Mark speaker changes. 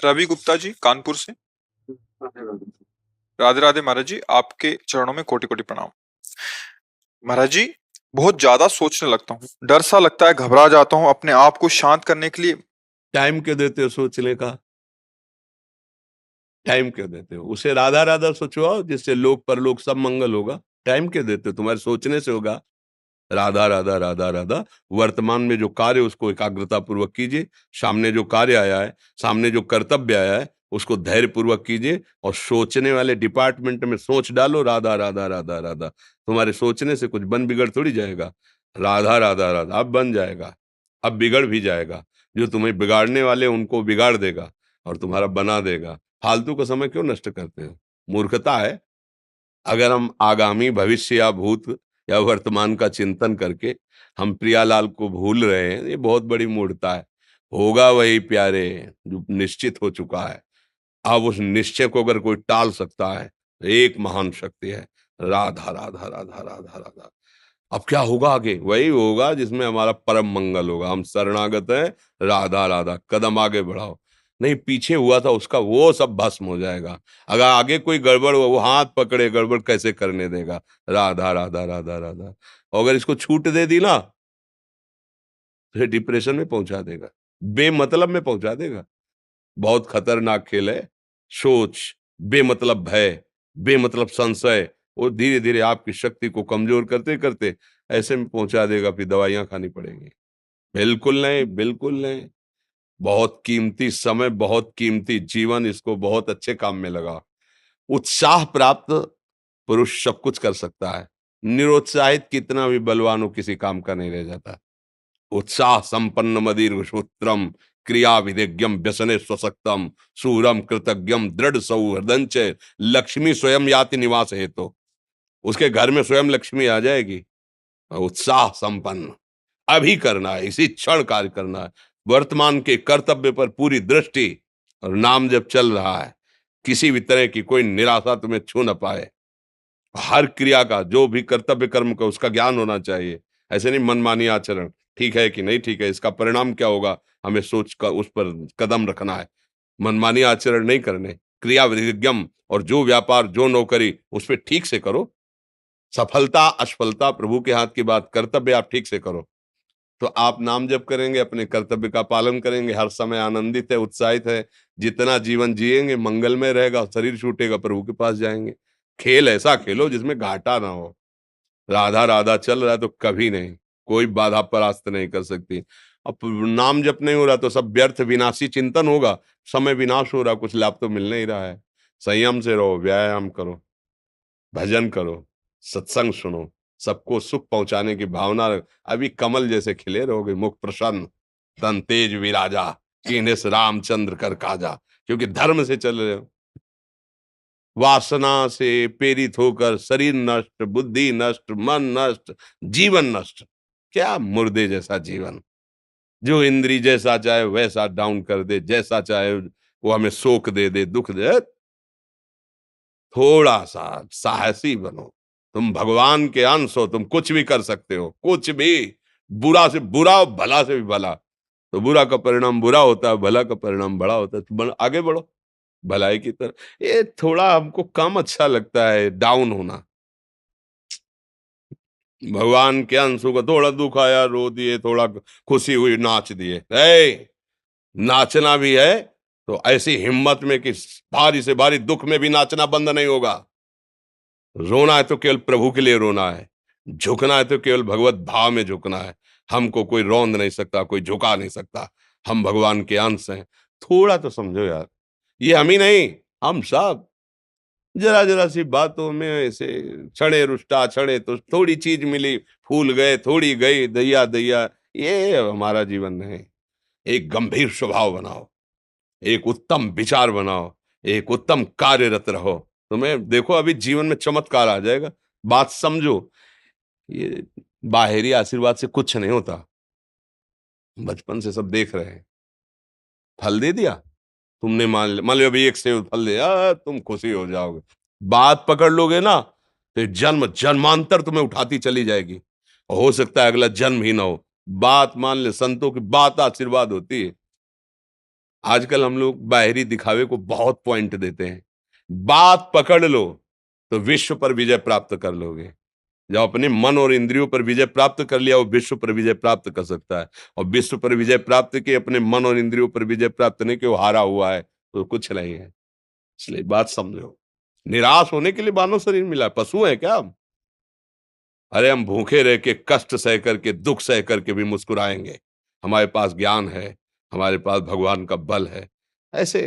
Speaker 1: रवि गुप्ता जी कानपुर से। राधे राधे महाराज जी, आपके चरणों में कोटि कोटि प्रणाम। महाराज जी, बहुत ज्यादा सोचने लगता हूँ, डर सा लगता है, घबरा जाता हूँ। अपने आप को शांत करने के लिए
Speaker 2: टाइम क्यों देते हो सोचने का? टाइम क्यों देते हो? उसे राधा राधा सोचवाओ, जिससे लोक परलोक सब मंगल होगा। टाइम क्यों देते हो? तुम्हारे सोचने से होगा। राधा राधा राधा राधा। वर्तमान में जो कार्य उसको एकाग्रता पूर्वक कीजिए। सामने जो कार्य आया है, सामने जो कर्तव्य आया है, उसको धैर्य पूर्वक कीजिए। और सोचने वाले डिपार्टमेंट में सोच डालो राधा राधा राधा राधा। तुम्हारे सोचने से कुछ बन बिगड़ थोड़ी जाएगा। राधा राधा राधा अब बन जाएगा, अब बिगड़ भी जाएगा। जो तुम्हें बिगाड़ने वाले उनको बिगाड़ देगा और तुम्हारा बना देगा। फालतू का समय क्यों नष्ट करते हो? मूर्खता है। अगर हम आगामी भविष्य या भूत या वर्तमान का चिंतन करके हम प्रियालाल को भूल रहे हैं, ये बहुत बड़ी मूर्खता है। होगा वही प्यारे जो निश्चित हो चुका है। अब उस निश्चय को अगर कोई टाल सकता है तो एक महान शक्ति है, राधा राधा राधा राधा राधा। अब क्या होगा आगे? वही होगा जिसमें हमारा परम मंगल होगा। हम शरणागत हैं, राधा राधा। कदम आगे बढ़ाओ। नहीं, पीछे हुआ था उसका वो सब भस्म हो जाएगा। अगर आगे कोई गड़बड़ हुआ, वो हाथ पकड़े गड़बड़ कैसे करने देगा? राधा राधा राधा राधा। और अगर इसको छूट दे दी ना, फिर डिप्रेशन में पहुंचा देगा, बेमतलब में पहुंचा देगा। बहुत खतरनाक खेल है। सोच, बेमतलब भय, बेमतलब संशय, वो धीरे धीरे आपकी शक्ति को कमजोर करते करते ऐसे में पहुंचा देगा, फिर दवाइयां खानी पड़ेंगी। बिल्कुल नहीं, बिल्कुल नहीं। बहुत कीमती समय, बहुत कीमती जीवन, इसको बहुत अच्छे काम में लगा। उत्साह प्राप्त पुरुष सब कुछ कर सकता है। निरुत्साहित कितना भी बलवान हो, किसी काम का नहीं रह जाता। उत्साह संपन्न मदीर्घ सूत्रम, क्रिया विधिज्ञम व्यसने स्वसक्तम, सूरम कृतज्ञम दृढ़ सौहृदंच, लक्ष्मी स्वयं याति निवास हेतु। उसके घर में स्वयं लक्ष्मी आ जाएगी। उत्साह संपन्न अभी करना है, इसी क्षण कार्य करना है। वर्तमान के कर्तव्य पर पूरी दृष्टि। और नाम जब चल रहा है, किसी भी तरह की कोई निराशा तुम्हें छू न पाए। हर क्रिया का, जो भी कर्तव्य कर्म का, उसका ज्ञान होना चाहिए। ऐसे नहीं मनमानी आचरण, ठीक है कि नहीं ठीक है, इसका परिणाम क्या होगा, हमें सोच कर उस पर कदम रखना है। मनमानी आचरण नहीं करने, क्रिया विधिज्ञम। और जो व्यापार, जो नौकरी, उस पर ठीक से करो। सफलता असफलता प्रभु के हाथ की बात, कर्तव्य आप ठीक से करो तो आप नाम जप करेंगे, अपने कर्तव्य का पालन करेंगे, हर समय आनंदित है, उत्साहित है। जितना जीवन जिएंगे मंगलमय रहेगा। शरीर छूटेगा, प्रभु के पास जाएंगे। खेल ऐसा खेलो जिसमें घाटा ना हो। राधा राधा चल रहा है तो कभी नहीं, कोई बाधा परास्त नहीं कर सकती। अब नाम जप नहीं हो रहा तो सब व्यर्थ विनाशी चिंतन होगा। समय विनाश हो रहा, कुछ लाभ तो मिल नहीं रहा है। संयम से रहो, व्यायाम करो, भजन करो, सत्संग सुनो, सबको सुख पहुंचाने की भावना अभी कमल जैसे खिले रहोगे, मुख प्रसन्न, तन तेज विराजा, कीन्हिस रामचंद्र कर काजा। क्योंकि धर्म से चल रहे हो। वासना से प्रेरित होकर शरीर नष्ट, बुद्धि नष्ट, मन नष्ट, जीवन नष्ट। क्या मुर्दे जैसा जीवन, जो इंद्री जैसा चाहे वैसा डाउन कर दे, जैसा चाहे वो हमें शोक दे दे, दुख दे। थोड़ा सा साहसी बनो। तुम भगवान के अंश हो, तुम कुछ भी कर सकते हो, कुछ भी। बुरा से बुरा, भला से भी भला। तो बुरा का परिणाम बुरा होता है, भला का परिणाम बड़ा होता है। तो आगे बढ़ो भलाई की तरफ। ये थोड़ा हमको कम अच्छा लगता है डाउन होना। भगवान के अंशों का थोड़ा दुख आया रो दिए, थोड़ा खुशी हुई नाच दिए। नाचना भी है तो ऐसी हिम्मत में कि भारी से भारी दुख में भी नाचना बंद नहीं होगा। रोना है तो केवल प्रभु के लिए रोना है। झुकना है तो केवल भगवत भाव में झुकना है। हमको कोई रौंद नहीं सकता, कोई झुका नहीं सकता। हम भगवान के अंश हैं। थोड़ा तो समझो यार, ये हम ही नहीं, हम सब जरा जरा सी बातों में ऐसे क्षणे रुष्टा क्षणे तो थोड़ी चीज मिली, फूल गए, थोड़ी गई, दैया दैया। ये हमारा जीवन नहीं। एक गंभीर स्वभाव बनाओ, एक उत्तम विचार बनाओ, एक उत्तम कार्यरत रहो। तुम्हें देखो अभी जीवन में चमत्कार आ जाएगा। बात समझो, ये बाहरी आशीर्वाद से कुछ नहीं होता। बचपन से सब देख रहे हैं। फल दे दिया, तुमने मान लो अभी एक सेब फल दिया, तुम खुशी हो जाओगे। बात पकड़ लोगे ना तो जन्म जन्मांतर तुम्हें उठाती चली जाएगी। और हो सकता है अगला जन्म ही ना हो। बात मान ले, संतों की बात आशीर्वाद होती है। आजकल हम लोग बाहरी दिखावे को बहुत पॉइंट देते हैं। बात पकड़ लो तो विश्व पर विजय प्राप्त कर लोगे। जब अपने मन और इंद्रियों पर विजय प्राप्त कर लिया, वो विश्व पर विजय प्राप्त कर सकता है। और विश्व पर विजय प्राप्त किए, अपने मन और इंद्रियों पर विजय प्राप्त नहीं कि वो हारा हुआ है, तो कुछ नहीं है। इसलिए बात समझो। निराश होने के लिए मानव शरीर मिला, पशु है क्या हम? अरे हम भूखे रह के, कष्ट सह करके, दुख सह करके भी मुस्कुराएंगे। हमारे पास ज्ञान है, हमारे पास भगवान का बल है। ऐसे